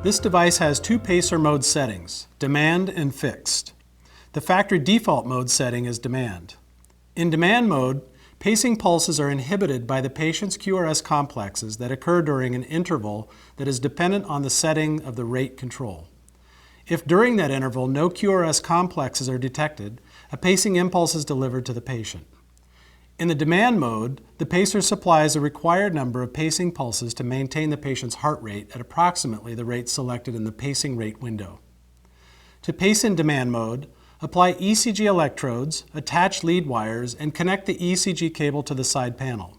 This device has two pacer mode settings, demand and fixed. The factory default mode setting is demand. In demand mode, pacing pulses are inhibited by the patient's QRS complexes that occur during an interval that is dependent on the setting of the rate control. If during that interval no QRS complexes are detected, a pacing impulse is delivered to the patient. In the demand mode, the pacer supplies a required number of pacing pulses to maintain the patient's heart rate at approximately the rate selected in the pacing rate window. To pace in demand mode, apply ECG electrodes, attach lead wires, and connect the ECG cable to the side panel.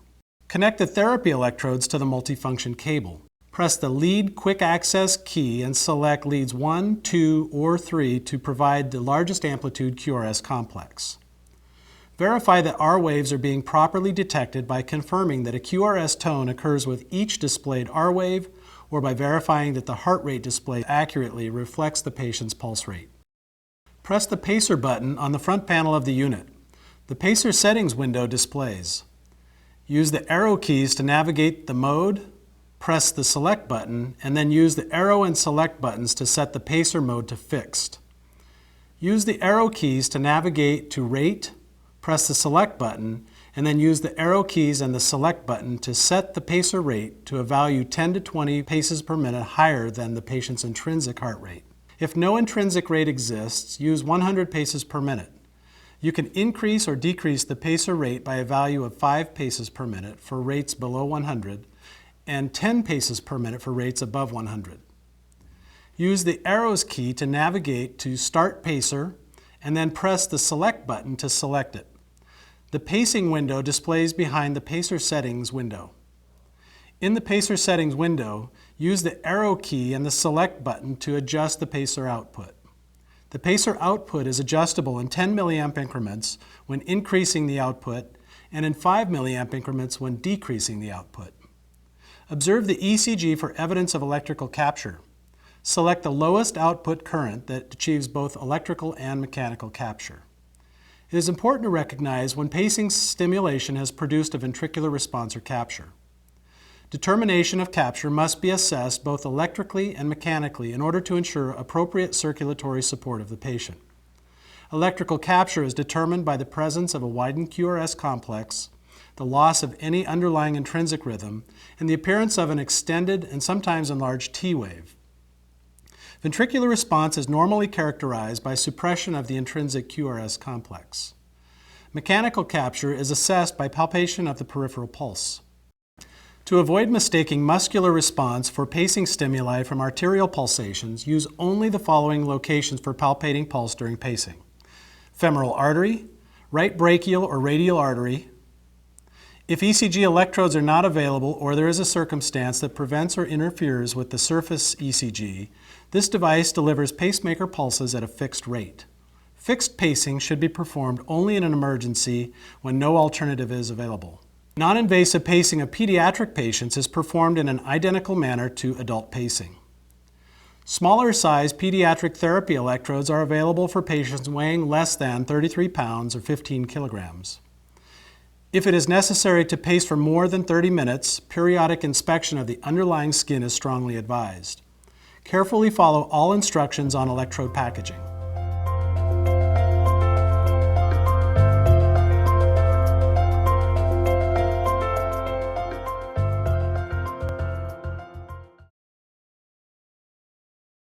Connect the therapy electrodes to the multifunction cable. Press the lead quick access key and select leads 1, 2, or 3 to provide the largest amplitude QRS complex. Verify that R waves are being properly detected by confirming that a QRS tone occurs with each displayed R wave, or by verifying that the heart rate display accurately reflects the patient's pulse rate. Press the pacer button on the front panel of the unit. The pacer settings window displays. Use the arrow keys to navigate the mode, press the select button, and then use the arrow and select buttons to set the pacer mode to fixed. Use the arrow keys to navigate to rate, press the select button, and then use the arrow keys and the select button to set the pacer rate to a value 10 to 20 paces per minute higher than the patient's intrinsic heart rate. If no intrinsic rate exists, use 100 paces per minute. You can increase or decrease the pacer rate by a value of 5 paces per minute for rates below 100 and 10 paces per minute for rates above 100. Use the arrows key to navigate to Start Pacer and then press the Select button to select it. The pacing window displays behind the pacer settings window. In the pacer settings window, use the arrow key and the select button to adjust the pacer output. The pacer output is adjustable in 10 milliamp increments when increasing the output and in 5 milliamp increments when decreasing the output. Observe the ECG for evidence of electrical capture. Select the lowest output current that achieves both electrical and mechanical capture. It is important to recognize when pacing stimulation has produced a ventricular response or capture. Determination of capture must be assessed both electrically and mechanically in order to ensure appropriate circulatory support of the patient. Electrical capture is determined by the presence of a widened QRS complex, the loss of any underlying intrinsic rhythm, and the appearance of an extended and sometimes enlarged T wave. Ventricular response is normally characterized by suppression of the intrinsic QRS complex. Mechanical capture is assessed by palpation of the peripheral pulse. To avoid mistaking muscular response for pacing stimuli from arterial pulsations, use only the following locations for palpating pulse during pacing: femoral artery, right brachial or radial artery. If ECG electrodes are not available or there is a circumstance that prevents or interferes with the surface ECG, this device delivers pacemaker pulses at a fixed rate. Fixed pacing should be performed only in an emergency when no alternative is available. Non-invasive pacing of pediatric patients is performed in an identical manner to adult pacing. Smaller size pediatric therapy electrodes are available for patients weighing less than 33 pounds or 15 kilograms. If it is necessary to pace for more than 30 minutes, periodic inspection of the underlying skin is strongly advised. Carefully follow all instructions on electrode packaging.